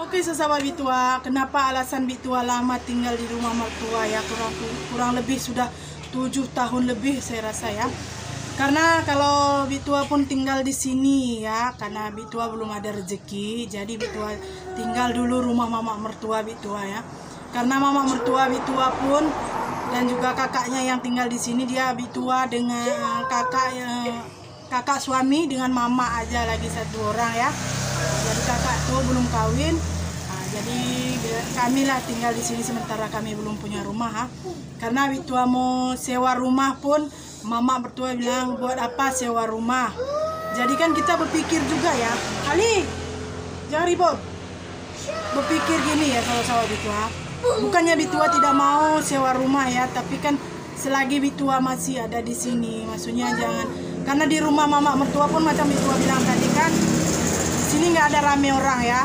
Oke, sahabat Bitua, kenapa alasan Bitua lama tinggal di rumah mertua ya? Kurang lebih sudah 7 tahun lebih saya rasa ya. Karena kalau Bitua pun tinggal di sini ya, karena Bitua belum ada rezeki, jadi Bitua tinggal dulu rumah mama mertua Bitua ya. Karena mama mertua Bitua pun dan juga kakaknya yang tinggal di sini, dia Bitua dengan kakak suami dengan mama aja lagi satu orang ya. Jadi kakak tuh belum kawin. Jadi kami lah tinggal di sini sementara kami belum punya rumah ha. Karena Bitua mau sewa rumah pun mama mertua bilang buat apa sewa rumah. Jadi kan kita berpikir juga ya, Ali jangan ribut. Berpikir gini ya sahabat Bitua. Bukannya Bitua tidak mau sewa rumah ya, tapi kan selagi Bitua masih ada di sini, maksudnya jangan, karena di rumah mama mertua pun macam Bitua bilang tadi kan, di sini nggak ada rame orang ya.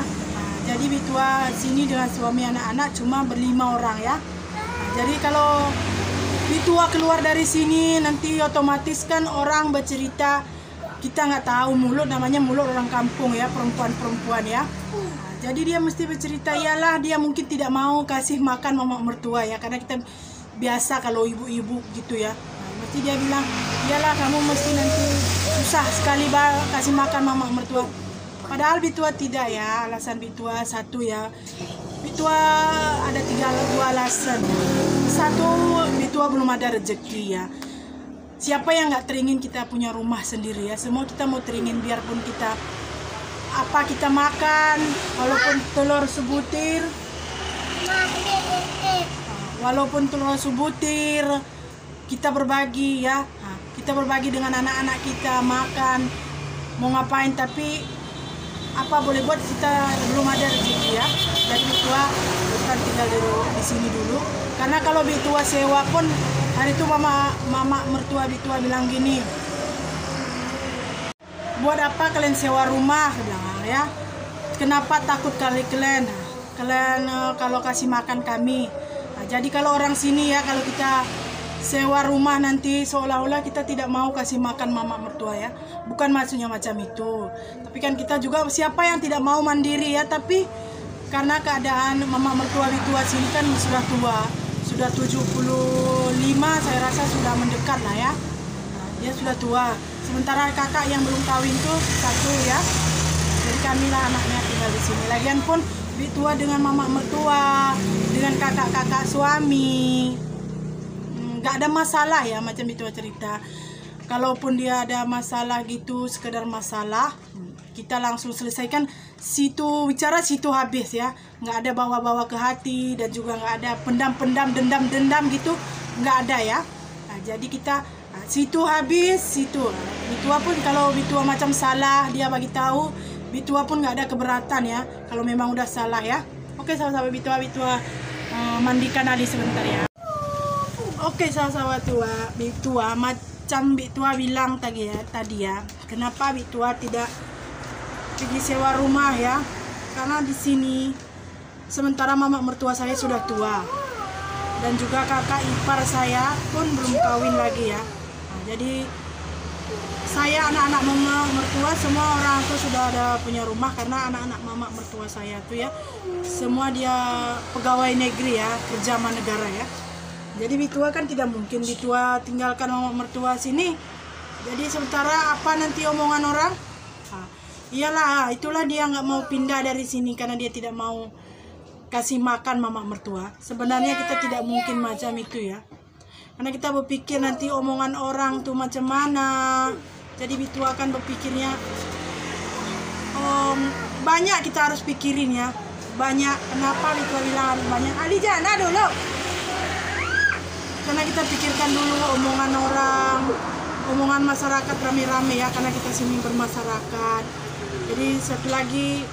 Jadi Bitua sini dengan suami anak-anak cuma berlima orang ya. Jadi kalau Bitua keluar dari sini nanti otomatis kan orang bercerita, kita nggak tahu mulut, namanya mulut orang kampung ya, perempuan-perempuan ya. Jadi dia mesti bercerita, iyalah dia mungkin tidak mau kasih makan mama mertua ya, karena kita biasa kalau ibu-ibu gitu ya. Mesti dia bilang, iyalah kamu mesti nanti susah sekali kasih makan mama mertua. Padahal Bitua tidak ya, alasan Bitua satu ya, Bitua ada dua alasan. Satu, Bitua belum ada rezeki ya. Siapa yang nggak teringin kita punya rumah sendiri ya, semua kita mau teringin, biarpun kita apa kita makan, walaupun telur sebutir kita berbagi ya. Kita berbagi dengan anak-anak kita makan, mau ngapain, tapi apa boleh buat, kita belum ada rezeki ya. Jadi Bitua bukan tinggal di sini dulu. Karena kalau Bitua sewa pun, hari itu mama mertua Bitua bilang gini, buat apa kalian sewa rumah, bilang ya. Kenapa takut kalian kalau kasih makan kami. Jadi kalau orang sini ya, kalau kita sewa rumah nanti seolah-olah kita tidak mau kasih makan mama mertua ya. Bukan maksudnya macam itu, tapi kan kita juga, siapa yang tidak mau mandiri ya. Tapi karena keadaan mama mertua Bitua sini kan sudah tua, sudah 75 saya rasa, sudah mendekat lah ya. Dia sudah tua, sementara kakak yang belum kawin tuh satu ya. Jadi kamilah anaknya tinggal di sini. Lagian pun Bitua dengan mama mertua, dengan kakak-kakak suami, nggak ada masalah ya, macam Bitua cerita. Kalaupun dia ada masalah gitu, sekedar masalah, kita langsung selesaikan situ, bicara situ habis ya. Nggak ada bawa-bawa ke hati, dan juga nggak ada pendam-pendam, dendam-dendam gitu, nggak ada ya. Jadi kita situ habis, situ. Bitua pun kalau Bitua macam salah, dia bagi tahu, Bitua pun nggak ada keberatan ya, kalau memang udah salah ya. Oke sahabat Bitua mandikan Ali sebentar ya. Oke sahabat Bitua, macam Bitua bilang tadi ya, kenapa Bitua tidak pergi sewa rumah ya? Karena di sini sementara mama mertua saya sudah tua, dan juga kakak ipar saya pun belum kawin lagi ya. Jadi saya, anak-anak mama mertua, semua orang tuh sudah ada punya rumah, karena anak-anak mama mertua saya tuh ya semua dia pegawai negeri ya, kerja negara ya. Jadi Bitua kan tidak mungkin Bitua tinggalkan mama mertua sini. Jadi sementara apa nanti omongan orang? Iyalah, itulah dia nggak mau pindah dari sini karena dia tidak mau kasih makan mama mertua. Sebenarnya kita tidak mungkin macam itu ya. Karena kita berpikir nanti omongan orang tuh macam mana. Jadi Bitua akan berpikirnya banyak, kita harus pikirin ya. Banyak, kenapa Bitua bilang banyak? Ali jangan dulu. Karena kita pikirkan dulu omongan orang, omongan masyarakat rame-rame ya, karena kita sini bermasyarakat. Jadi satu lagi,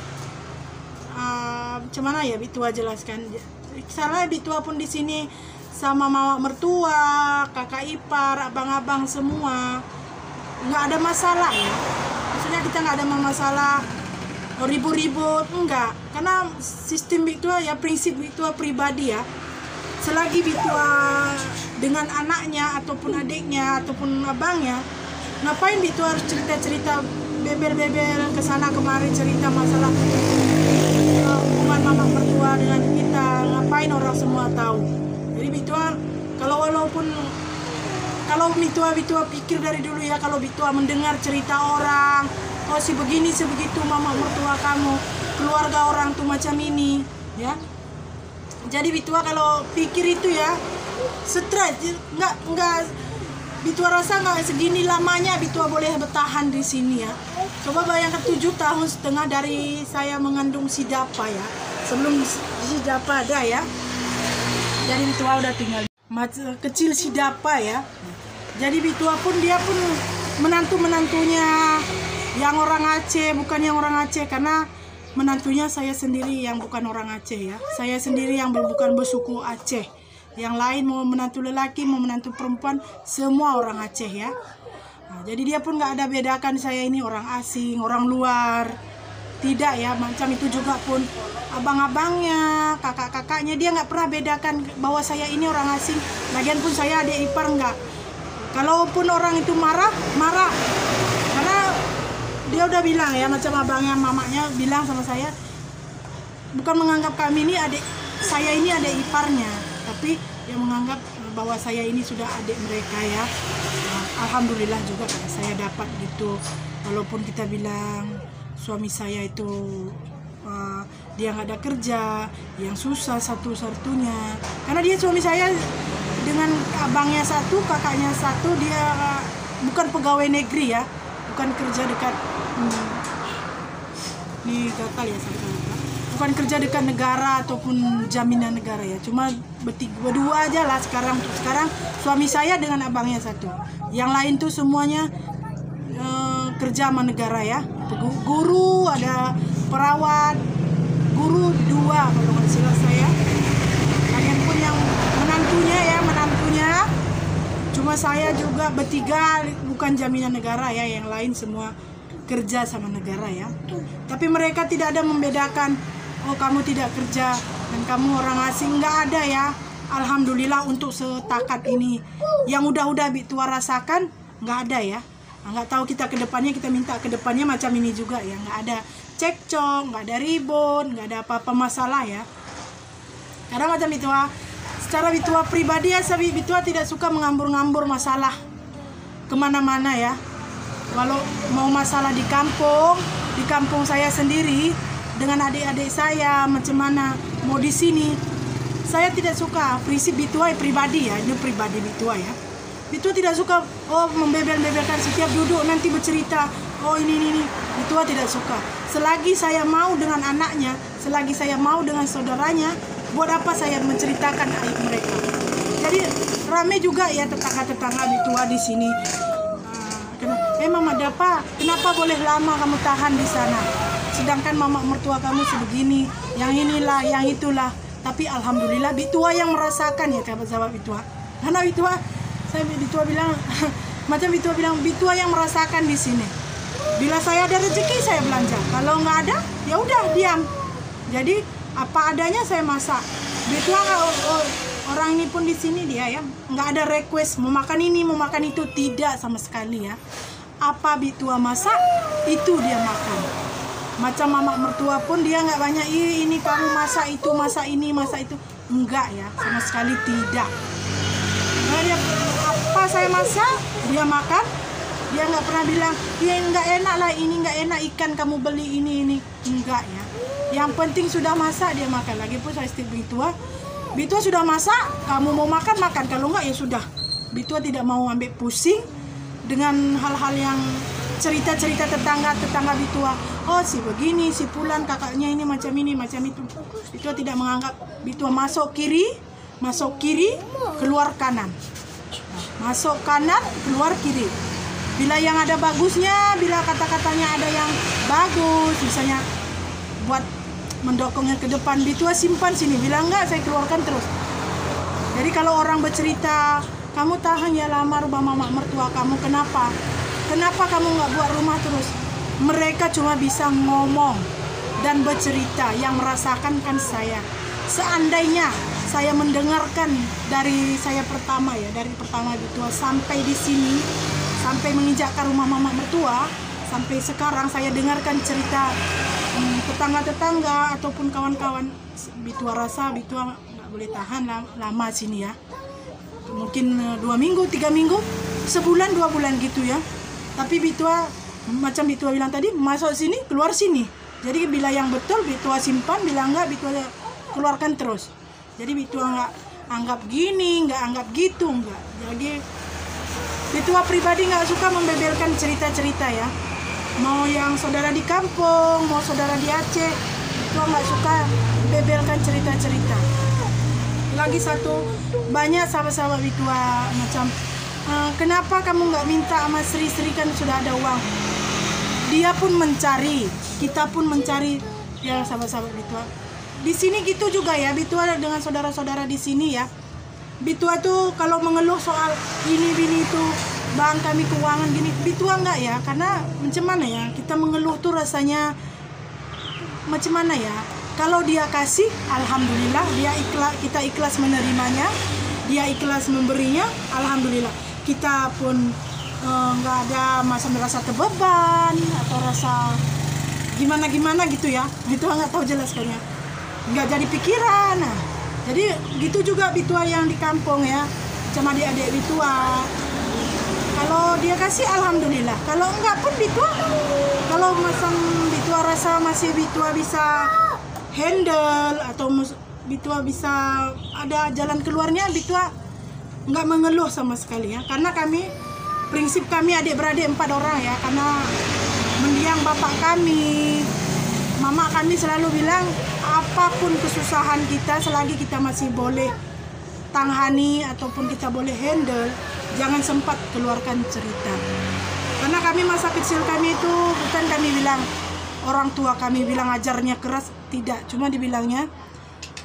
macam mana ya Bitua jelaskan? Salah Bitua pun di sini sama mama mertua, kakak ipar, abang-abang semua, nggak ada masalah ya. Maksudnya kita nggak ada masalah ribut-ribut, enggak. Karena sistem Bitua ya, prinsip Bitua pribadi ya. Selagi Bitua dengan anaknya ataupun adiknya ataupun abangnya, ngapain Bitua harus cerita-cerita beber-beber kesana kemari, cerita masalah hubungan tahu. Jadi Bitua kalau Bitua pikir dari dulu ya, kalau Bitua mendengar cerita orang, oh si begini sebegitu mama mertua kamu, keluarga orang tuh macam ini ya. Jadi Bitua kalau pikir itu ya stres, nggak Bitua rasa nggak segini lamanya Bitua boleh bertahan di sini ya. Coba bayangkan 7 tahun setengah dari saya mengandung si Dapa ya, sebelum si Dapa ada ya. Jadi Bitua udah tinggal kecil si Dapa ya. Jadi Bitua pun dia pun menantunya yang orang Aceh, bukan yang orang Aceh, karena menantunya saya sendiri yang bukan orang Aceh ya. Saya sendiri yang bukan bersuku Aceh. Yang lain mau menantu lelaki, mau menantu perempuan, semua orang Aceh ya. Nah, jadi dia pun nggak ada bedakan saya ini orang asing, orang luar. Tidak ya, macam itu juga pun abang-abangnya, kakak-kakaknya, dia nggak pernah bedakan bahwa saya ini orang asing. Lagian pun saya adik ipar nggak. Kalaupun orang itu marah, karena dia udah bilang ya, macam abangnya, mamanya bilang sama saya, bukan menganggap kami ini adik, saya ini adik iparnya, tapi dia menganggap bahwa saya ini sudah adik mereka ya. Nah, alhamdulillah juga karena saya dapat gitu. Walaupun kita bilang suami saya itu dia nggak ada kerja, yang susah satu-satunya, karena dia suami saya dengan abangnya satu, kakaknya satu, dia bukan pegawai negeri ya, bukan kerja dekat ini gatal ya saya kata, bukan kerja dekat negara ataupun jaminan negara ya, cuma berdua aja lah sekarang suami saya dengan abangnya satu, yang lain tuh semuanya kerja sama negara ya, guru ada, perawat, guru 2 kalau nggak salah saya. Kalian pun yang menantunya, cuma saya juga bertiga bukan jaminan negara ya, yang lain semua kerja sama negara ya. Tapi mereka tidak ada membedakan, oh kamu tidak kerja dan kamu orang asing, nggak ada ya. Alhamdulillah untuk setakat ini, yang udah Bitua rasakan nggak ada ya. Nggak tahu kita ke depannya, kita minta ke depannya macam ini juga ya, nggak ada cekcok, nggak ada ribut, nggak ada apa-apa masalah ya. Karena macam Bitua, secara Bitua pribadi ya, Bitua tidak suka mengambur-ngambur masalah kemana-mana ya. Walau mau masalah di kampung saya sendiri dengan adik-adik saya macam mana, mau di sini, saya tidak suka. Prinsip Bitua pribadi ya, ini pribadi Bitua ya. Bitua tidak suka membebel-bebelkan setiap duduk nanti bercerita, oh ini. Bitua tidak suka. Selagi saya mau dengan anaknya, selagi saya mau dengan saudaranya, buat apa saya menceritakan aib mereka. Jadi rame juga ya tetangga-tetangga Bitua di sini. Mama Dapa, kenapa boleh lama kamu tahan di sana? Sedangkan mama mertua kamu sebegini, yang inilah, yang itulah. Tapi alhamdulillah Bitua yang merasakan ya sahabat-sahabat Bitua. Karena Bitua bilang, macam Bitua bilang, Bitua yang merasakan di sini. Bila saya ada rezeki saya belanja, kalau nggak ada ya udah diam. Jadi apa adanya saya masak. Bitua nggak, orang ini pun di sini dia ya nggak ada request mau makan ini mau makan itu, tidak sama sekali ya. Apa Bitua masak itu dia makan. Macam mama mertua pun dia nggak banyak, ini kamu masak itu, masak ini, masak itu, enggak ya, sama sekali tidak. Nah, dia apa saya masak dia makan. Dia nggak pernah bilang, ya nggak enak lah ini, nggak enak ikan kamu beli ini, enggak ya. Yang penting sudah masak dia makan. Lagi pun saya setiap Bitua sudah masak, kamu mau makan, kalau enggak ya sudah. Bitua tidak mau ambil pusing dengan hal-hal yang cerita-cerita tetangga Bitua. Oh si begini, si Pulan kakaknya ini, macam itu. Bitua tidak menganggap. Bitua masuk kiri, keluar kanan. Masuk kanan, keluar kiri. Bila yang ada bagusnya, bila kata-katanya ada yang bagus, misalnya buat mendokongnya ke depan, Bitua simpan sini. Bila enggak, saya keluarkan terus. Jadi kalau orang bercerita, kamu tahan ya lama rumah mama mertua kamu, kenapa? Kenapa kamu nggak buat rumah terus? Mereka cuma bisa ngomong dan bercerita, yang merasakan kan saya. Seandainya saya mendengarkan dari saya pertama ya, dari pertama Bitua sampai di sini, sampai menginjakkan rumah mama mertua, sampai sekarang saya dengarkan cerita tetangga-tetangga ataupun kawan-kawan, Bitua rasa Bitua nggak boleh tahan lama sini ya. Mungkin 2 minggu, 3 minggu, sebulan, 2 bulan gitu ya. Tapi Bitua, macam Bitua bilang tadi, masuk sini, keluar sini. Jadi bila yang betul Bitua simpan, bila enggak Bitua keluarkan terus. Jadi Bitua nggak anggap gini, nggak anggap gitu, enggak. Jadi Bitua pribadi nggak suka membebelkan cerita-cerita ya. Mau yang saudara di kampung, mau saudara di Aceh, Bitua nggak suka bebelkan cerita-cerita. Lagi satu, banyak sahabat-sahabat Bitua macam, kenapa kamu nggak minta sama Sri kan sudah ada uang. Dia pun mencari, kita pun mencari ya sahabat-sahabat Bitua. Di sini gitu juga ya, Bitua dengan saudara-saudara di sini ya. Bitua tuh kalau mengeluh soal ini itu, bang kami keuangan gini, Bitua enggak ya, karena macam mana ya, kita mengeluh tuh rasanya macam mana ya. Kalau dia kasih, alhamdulillah, kita ikhlas menerimanya, dia ikhlas memberinya, alhamdulillah. Kita pun nggak ada merasa terbeban atau rasa gimana gitu ya. Bitua nggak tahu jelaskannya, nggak jadi pikiran. Nah, jadi gitu juga Bitua yang di kampung ya, sama adik-adik Bitua. Kalau dia kasih, alhamdulillah. Kalau enggak pun Bitua, kalau masang Bitua rasa masih Bitua bisa handle atau Bitua bisa ada jalan keluarnya, Bitua nggak mengeluh sama sekali ya. Karena prinsip kami adik-beradik 4 orang ya, karena mendiang bapak kami, mama kami selalu bilang apapun kesusahan kita, selagi kita masih boleh tangani ataupun kita boleh handle, jangan sempat keluarkan cerita. Karena kami masa kecil kami itu bukan kami bilang orang tua kami bilang ajarnya keras, tidak, cuma dibilangnya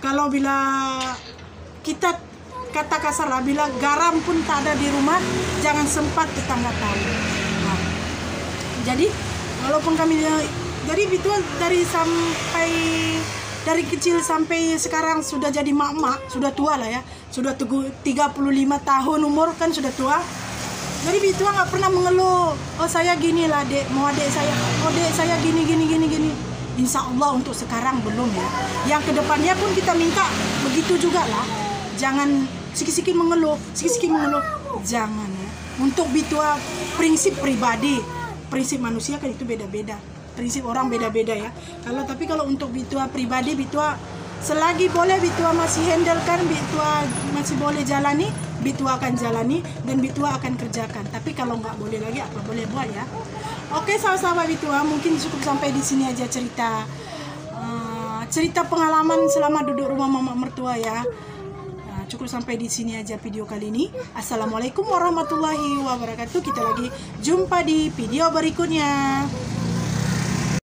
kalau bila kita kata kasar lah, bila garam pun tak ada di rumah, jangan sempat tetangga tahu. Nah, jadi walaupun kami jadi itu dari kecil sampai sekarang sudah jadi mak-mak, sudah tua lah ya, sudah 35 tahun umur kan sudah tua. Jadi Bitua nggak pernah mengeluh, oh saya gini lah dek, mau adik saya, oh dek saya gini. Insya Allah untuk sekarang belum ya. Yang kedepannya pun kita minta begitu juga lah. Jangan sikit-sikit mengeluh, jangan ya. Untuk Bitua prinsip pribadi, prinsip manusia kan itu beda-beda. Prinsip orang beda-beda ya. Tapi kalau untuk Bitua pribadi, Bitua selagi boleh Bitua masih handle kan, Bitua masih boleh jalani, Bitua akan jalani dan Bitua akan kerjakan. Tapi kalau nggak boleh lagi, apa boleh buat ya. Oke sahabat-sahabat Bitua, mungkin cukup sampai di sini aja cerita pengalaman selama duduk rumah mama mertua ya. Cukup sampai di sini aja video kali ini. Assalamualaikum warahmatullahi wabarakatuh. Kita lagi jumpa di video berikutnya.